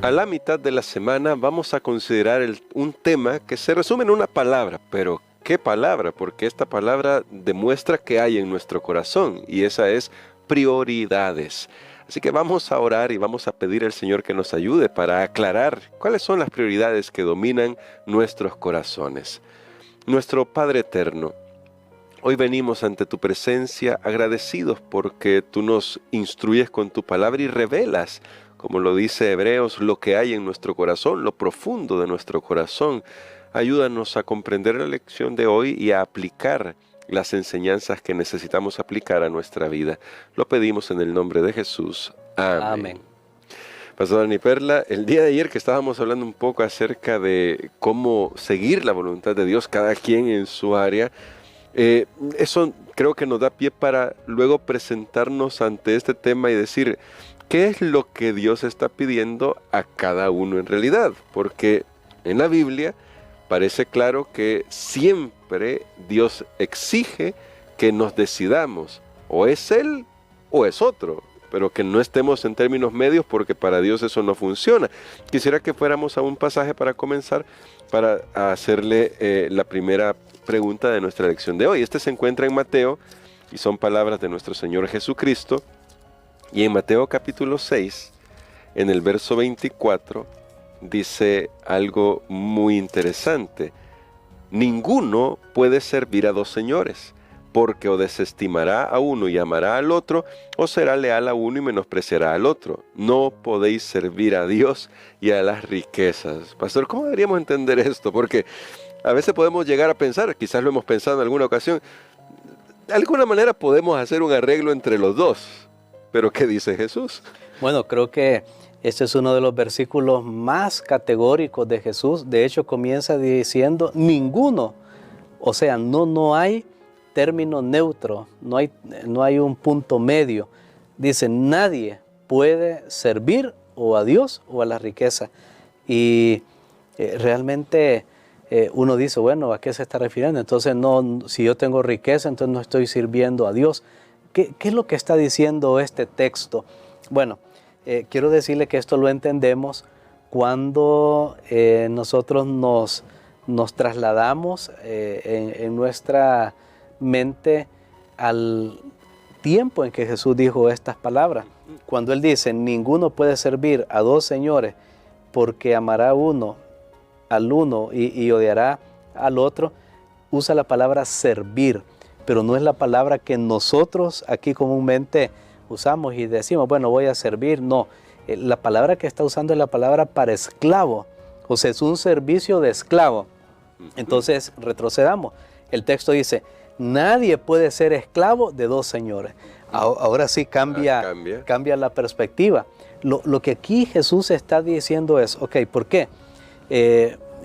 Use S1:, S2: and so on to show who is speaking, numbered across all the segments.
S1: A la mitad de la semana vamos a considerar un tema que se resume en una palabra, pero ¿qué palabra? Porque esta palabra demuestra qué hay en nuestro corazón y esa es prioridades. Así que vamos a orar y vamos a pedir al Señor que nos ayude para aclarar cuáles son las prioridades que dominan nuestros corazones. Nuestro Padre eterno, hoy venimos ante tu presencia agradecidos porque tú nos instruyes con tu palabra y revelas, como lo dice Hebreos, lo que hay en nuestro corazón, lo profundo de nuestro corazón. Ayúdanos a comprender la lección de hoy y a aplicar las enseñanzas que necesitamos aplicar a nuestra vida. Lo pedimos en el nombre de Jesús. Amén.
S2: Amén.
S1: Pastor Dani Perla, el día de ayer que estábamos hablando un poco acerca de cómo seguir la voluntad de Dios, cada quien en su área, eso creo que nos da pie para luego presentarnos ante este tema y decir, ¿qué es lo que Dios está pidiendo a cada uno en realidad? Porque en la Biblia parece claro que siempre Dios exige que nos decidamos, o es Él o es otro, pero que no estemos en términos medios porque para Dios eso no funciona. Quisiera que fuéramos a un pasaje para comenzar, para hacerle la primera pregunta de nuestra lección de hoy. Este se encuentra en Mateo y son palabras de nuestro Señor Jesucristo. Y en Mateo capítulo 6, en el verso 24, dice algo muy interesante. Ninguno puede servir a dos señores, porque o desestimará a uno y amará al otro, o será leal a uno y menospreciará al otro. No podéis servir a Dios y a las riquezas. Pastor, ¿cómo deberíamos entender esto? Porque a veces podemos llegar a pensar, quizás lo hemos pensado en alguna ocasión, de alguna manera podemos hacer un arreglo entre los dos. ¿Pero qué dice Jesús?
S2: Bueno, creo que este es uno de los versículos más categóricos de Jesús. De hecho, comienza diciendo ninguno. O sea, no hay término neutro, no hay un punto medio. Dice, nadie puede servir o a Dios o a la riqueza. Y realmente uno dice, bueno, ¿a qué se está refiriendo? Entonces, no, si yo tengo riqueza, entonces no estoy sirviendo a Dios. ¿Qué es lo que está diciendo este texto? Bueno, quiero decirle que esto lo entendemos cuando nosotros nos trasladamos en nuestra mente al tiempo en que Jesús dijo estas palabras. Cuando Él dice, ninguno puede servir a dos señores porque amará al uno y odiará al otro, usa la palabra servir. Pero no es la palabra que nosotros aquí comúnmente usamos y decimos, bueno, voy a servir. No, la palabra que está usando es la palabra para esclavo. O sea, es un servicio de esclavo. Entonces, retrocedamos. El texto dice, nadie puede ser esclavo de dos señores. Ahora sí cambia la perspectiva. Lo que aquí Jesús está diciendo es, ok, ¿por qué?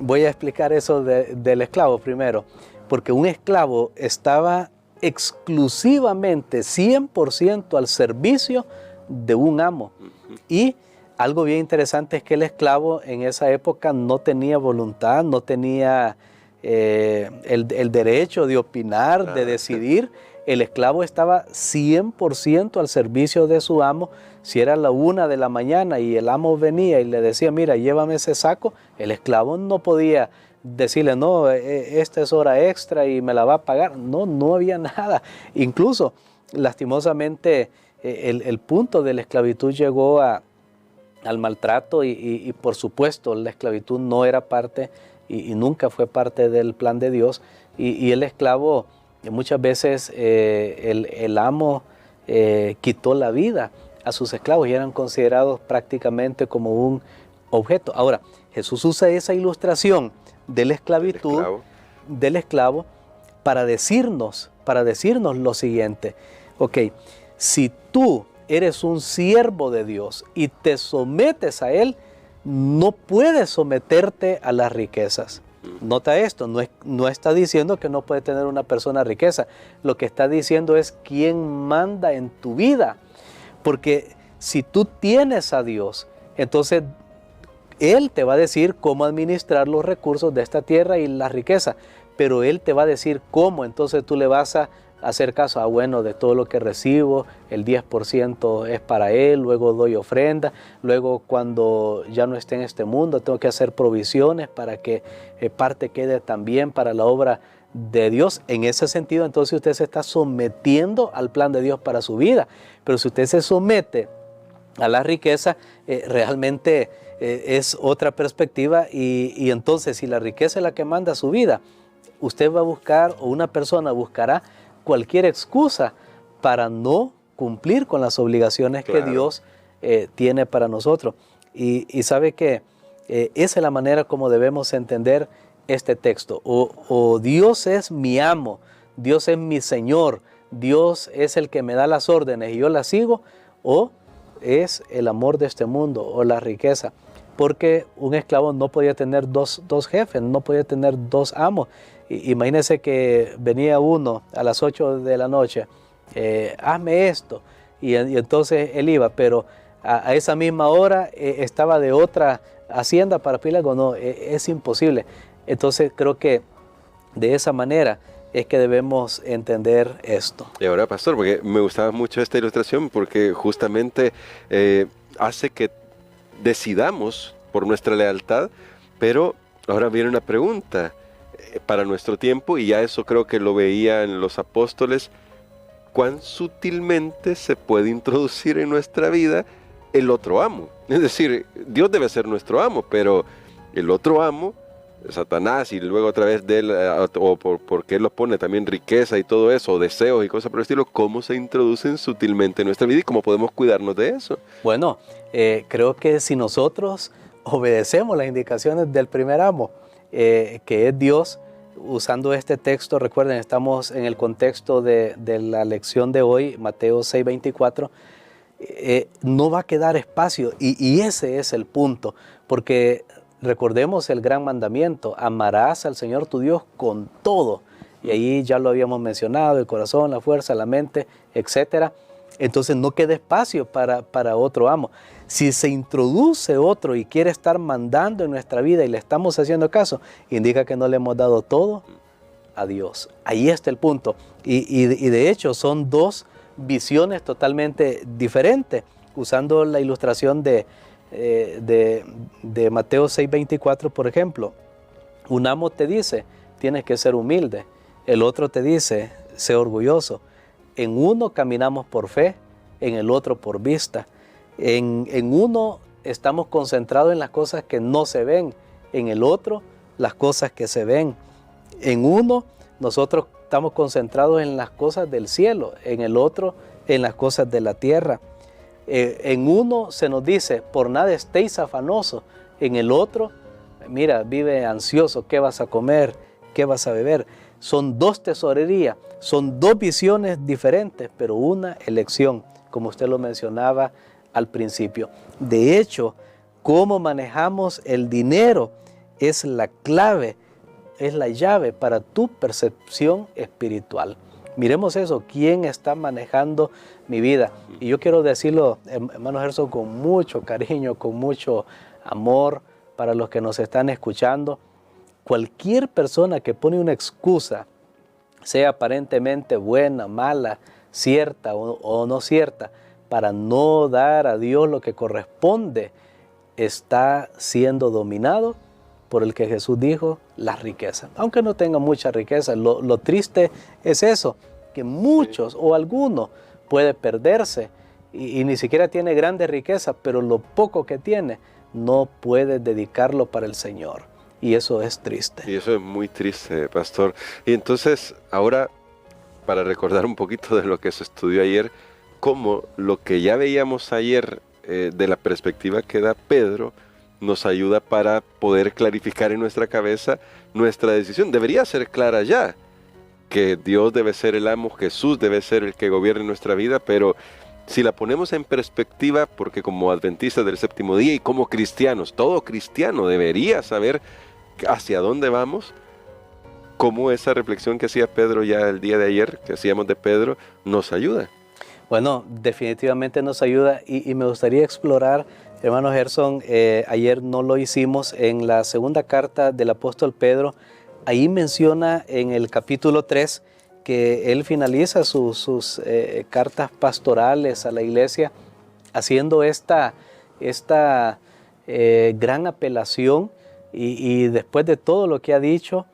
S2: Voy a explicar eso del esclavo primero. Porque un esclavo estaba exclusivamente 100% al servicio de un amo. Y algo bien interesante es que el esclavo en esa época no tenía voluntad, no tenía el derecho de opinar, de decidir. El esclavo estaba 100% al servicio de su amo. Si era la 1 de la mañana y el amo venía y le decía, mira, llévame ese saco, el esclavo no podía decirle, no, esta es hora extra y me la va a pagar. No había nada. Incluso, lastimosamente, el punto de la esclavitud llegó al maltrato y por supuesto, la esclavitud no era parte y nunca fue parte del plan de Dios. Y el esclavo, muchas veces, el amo quitó la vida a sus esclavos y eran considerados prácticamente como un objeto. Ahora, Jesús usa esa ilustración de la esclavitud, del esclavo, para decirnos lo siguiente. Ok, si tú eres un siervo de Dios y te sometes a Él, no puedes someterte a las riquezas. Nota esto, no está diciendo que no puede tener una persona riqueza. Lo que está diciendo es quién manda en tu vida. Porque si tú tienes a Dios, entonces Él te va a decir cómo administrar los recursos de esta tierra y la riqueza, pero Él te va a decir cómo, entonces tú le vas a hacer caso, bueno, de todo lo que recibo, el 10% es para Él, luego doy ofrenda, luego cuando ya no esté en este mundo tengo que hacer provisiones para que parte quede también para la obra de Dios. En ese sentido, entonces usted se está sometiendo al plan de Dios para su vida. Pero si usted se somete a la riqueza, realmente es otra perspectiva y entonces si la riqueza es la que manda su vida, usted va a buscar, o una persona buscará cualquier excusa para no cumplir con las obligaciones que Dios tiene para nosotros. Y sabe que esa es la manera como debemos entender este texto. O Dios es mi amo, Dios es mi Señor, Dios es el que me da las órdenes y yo las sigo, o es el amor de este mundo o la riqueza. Porque un esclavo no podía tener dos jefes, no podía tener dos amos. Imagínense que venía uno a las 8 de la noche, hazme esto, y entonces él iba, pero a esa misma hora estaba de otra hacienda para pedirle algo. No, es imposible. Entonces creo que de esa manera es que debemos entender esto.
S1: Y ahora, pastor, porque me gustaba mucho esta ilustración porque justamente hace que decidamos por nuestra lealtad, pero ahora viene una pregunta para nuestro tiempo, y ya eso creo que lo veían los apóstoles: ¿cuán sutilmente se puede introducir en nuestra vida el otro amo? Es decir, Dios debe ser nuestro amo, pero el otro amo, Satanás, y luego a través de él, o porque él los pone también riqueza y todo eso, o deseos y cosas por el estilo, ¿cómo se introducen sutilmente en nuestra vida y cómo podemos cuidarnos de eso?
S2: Bueno, creo que si nosotros obedecemos las indicaciones del primer amo, que es Dios, usando este texto, recuerden, estamos en el contexto de la lección de hoy, Mateo 6:24, no va a quedar espacio, y ese es el punto, porque recordemos el gran mandamiento: amarás al Señor tu Dios con todo, y ahí ya lo habíamos mencionado, el corazón, la fuerza, la mente, etcétera. Entonces no queda espacio para otro amo. Si se introduce otro y quiere estar mandando en nuestra vida y le estamos haciendo caso, indica que no le hemos dado todo a Dios. Ahí está el punto. Y de hecho son dos visiones totalmente diferentes. Usando la ilustración de Mateo 6:24, por ejemplo, un amo te dice, tienes que ser humilde. El otro te dice, sé orgulloso. En uno caminamos por fe, en el otro por vista. En uno estamos concentrados en las cosas que no se ven, en el otro las cosas que se ven. En uno nosotros estamos concentrados en las cosas del cielo, en el otro en las cosas de la tierra. En uno se nos dice, por nada estéis afanosos. En el otro, mira, vive ansioso, ¿qué vas a comer? ¿Qué vas a beber? Son dos tesorerías, son dos visiones diferentes, pero una elección, como usted lo mencionaba al principio. De hecho, cómo manejamos el dinero es la clave, es la llave para tu percepción espiritual. Miremos eso, ¿quién está manejando mi vida? Y yo quiero decirlo, hermano Gerson, con mucho cariño, con mucho amor para los que nos están escuchando. Cualquier persona que pone una excusa, sea aparentemente buena, mala, cierta o no cierta, para no dar a Dios lo que corresponde, está siendo dominado por el que Jesús dijo, la riqueza. Aunque no tenga mucha riqueza, lo triste es eso, que muchos o algunos puede perderse y ni siquiera tiene grande riqueza, pero lo poco que tiene no puede dedicarlo para el Señor. Y eso es triste.
S1: Y eso es muy triste, pastor. Y entonces, ahora, para recordar un poquito de lo que se estudió ayer, cómo lo que ya veíamos ayer de la perspectiva que da Pedro, nos ayuda para poder clarificar en nuestra cabeza nuestra decisión. Debería ser clara ya, que Dios debe ser el amo, Jesús debe ser el que gobierne nuestra vida, pero si la ponemos en perspectiva, porque como adventistas del séptimo día y como cristianos, todo cristiano debería saber hacia dónde vamos, cómo esa reflexión que hacía Pedro ya el día de ayer, que hacíamos de Pedro, nos ayuda.
S2: Bueno, definitivamente nos ayuda y me gustaría explorar, hermano Gerson, ayer no lo hicimos, en la segunda carta del apóstol Pedro. Ahí menciona en el capítulo 3 que él finaliza sus cartas pastorales a la iglesia haciendo esta gran apelación y después de todo lo que ha dicho,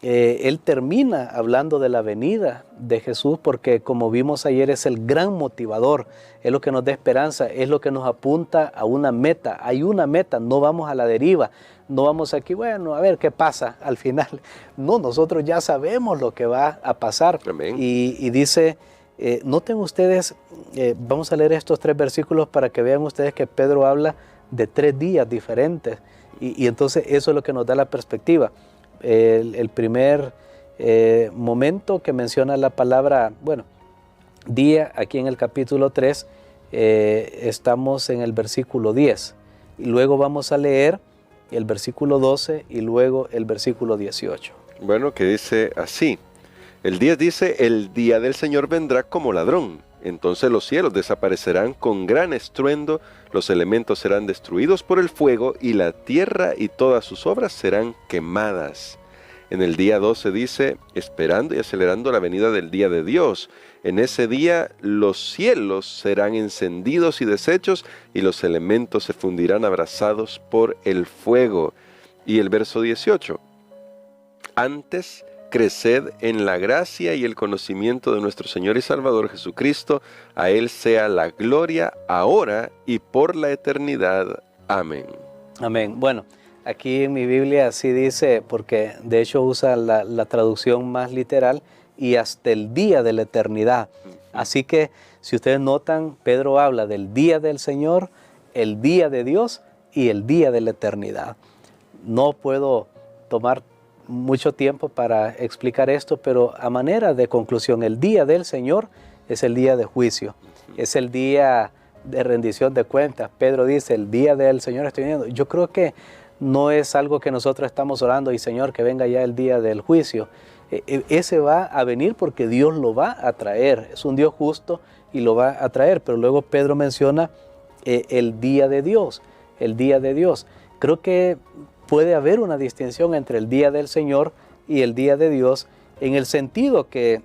S2: él termina hablando de la venida de Jesús porque, como vimos ayer, es el gran motivador, es lo que nos da esperanza, es lo que nos apunta a una meta. Hay una meta, no vamos a la deriva, no vamos aquí, bueno, a ver qué pasa al final. No, nosotros ya sabemos lo que va a pasar.
S1: Amén.
S2: Y dice, noten ustedes, vamos a leer estos 3 versículos para que vean ustedes que Pedro habla de 3 días diferentes. Y entonces eso es lo que nos da la perspectiva. El primer momento que menciona la palabra, bueno, día, aquí en el capítulo 3, estamos en el versículo 10. Y luego vamos a leer el versículo 12 y luego el versículo 18.
S1: Bueno, que dice así. El 10 dice, el día del Señor vendrá como ladrón. Entonces los cielos desaparecerán con gran estruendo, los elementos serán destruidos por el fuego y la tierra y todas sus obras serán quemadas. En el día 12 dice, esperando y acelerando la venida del día de Dios. En ese día los cielos serán encendidos y deshechos y los elementos se fundirán abrasados por el fuego. Y el verso 18, antes creced en la gracia y el conocimiento de nuestro Señor y Salvador Jesucristo. A Él sea la gloria, ahora y por la eternidad. Amén.
S2: Amén. Bueno, aquí en mi Biblia sí dice, porque de hecho usa la traducción más literal, y hasta el día de la eternidad. Así que, si ustedes notan, Pedro habla del día del Señor, el día de Dios y el día de la eternidad. No puedo tomar mucho tiempo para explicar esto, pero a manera de conclusión, el día del Señor es el día de juicio, es el día de rendición de cuentas. Pedro dice, el día del Señor estoy viniendo. Yo creo que no es algo que nosotros estamos orando y Señor, que venga ya el día del juicio. Ese va a venir porque Dios lo va a traer, es un Dios justo y lo va a traer. Pero luego Pedro menciona el día de Dios, el día de Dios. Creo que puede haber una distinción entre el día del Señor y el día de Dios, en el sentido que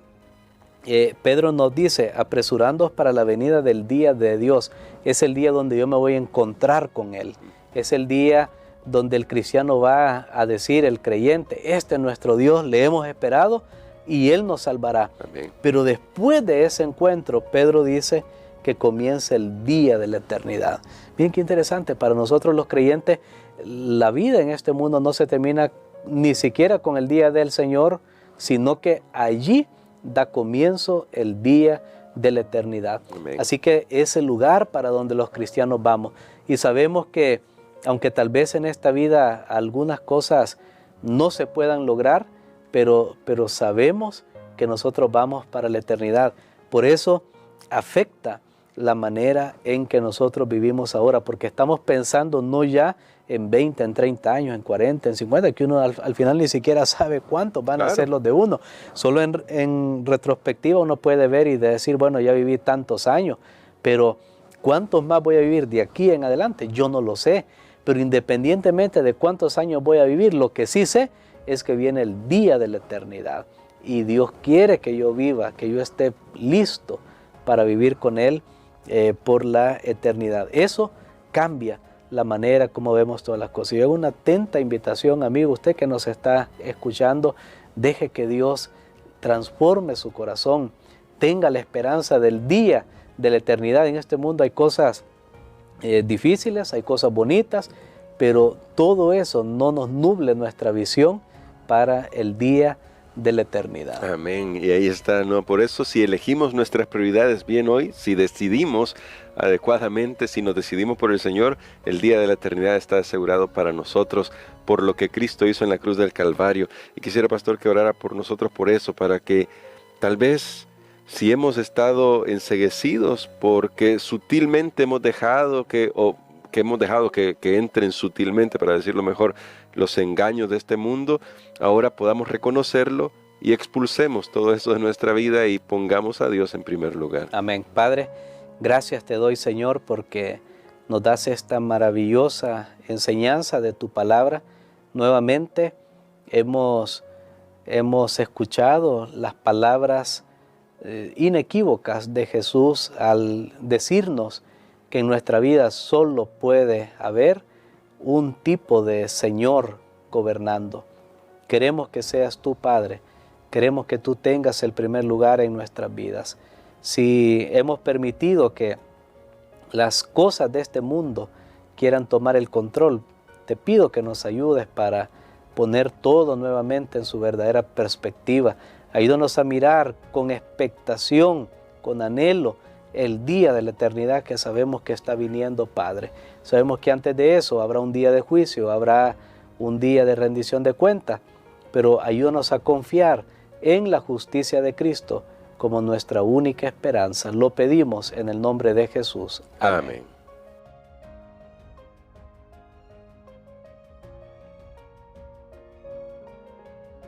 S2: Pedro nos dice, apresurándoos para la venida del día de Dios. Es el día donde yo me voy a encontrar con Él. Es el día donde el cristiano va a decir, el creyente, este es nuestro Dios, le hemos esperado y Él nos salvará.
S1: Amén.
S2: Pero después de ese encuentro, Pedro dice que comienza el día de la eternidad. Bien, qué interesante, para nosotros los creyentes, la vida en este mundo no se termina ni siquiera con el día del Señor, sino que allí da comienzo el día de la eternidad.
S1: Amén.
S2: Así que es el lugar para donde los cristianos vamos. Y sabemos que, aunque tal vez en esta vida algunas cosas no se puedan lograr, pero sabemos que nosotros vamos para la eternidad. Por eso afecta la manera en que nosotros vivimos ahora, porque estamos pensando no ya en 20, en 30 años, en 40, en 50, que uno al final ni siquiera sabe cuántos van a ser los de uno. Solo en retrospectiva uno puede ver y decir, bueno, ya viví tantos años, pero ¿cuántos más voy a vivir de aquí en adelante? Yo no lo sé, pero independientemente de cuántos años voy a vivir, lo que sí sé es que viene el día de la eternidad y Dios quiere que yo viva, que yo esté listo para vivir con Él por la eternidad. Eso cambia la manera como vemos todas las cosas. Y hago una atenta invitación, amigo, usted que nos está escuchando, deje que Dios transforme su corazón, tenga la esperanza del día de la eternidad. En este mundo hay cosas difíciles, hay cosas bonitas, pero todo eso no nos nuble nuestra visión para el día de la eternidad.
S1: Amén. Y ahí está, ¿no? Por eso, si elegimos nuestras prioridades bien hoy, si decidimos adecuadamente, si nos decidimos por el Señor, el día de la eternidad está asegurado para nosotros por lo que Cristo hizo en la cruz del Calvario. Y quisiera, pastor, que orara por nosotros por eso, para que tal vez, si hemos estado enceguecidos porque sutilmente hemos dejado que entren sutilmente, para decirlo mejor, los engaños de este mundo, ahora podamos reconocerlo y expulsemos todo eso de nuestra vida y pongamos a Dios en primer lugar.
S2: Amén. Padre, gracias te doy, Señor, porque nos das esta maravillosa enseñanza de tu palabra. Nuevamente hemos hemos escuchado las palabras inequívocas de Jesús al decirnos que en nuestra vida solo puede haber un tipo de Señor gobernando. Queremos que seas tú, Padre. Queremos que tú tengas el primer lugar en nuestras vidas. Si hemos permitido que las cosas de este mundo quieran tomar el control, te pido que nos ayudes para poner todo nuevamente en su verdadera perspectiva. Ayúdanos a mirar con expectación, con anhelo, el día de la eternidad que sabemos que está viniendo, Padre. Sabemos que antes de eso habrá un día de juicio, habrá un día de rendición de cuentas, pero ayúdanos a confiar en la justicia de Cristo como nuestra única esperanza. Lo pedimos en el nombre de Jesús.
S1: Amén.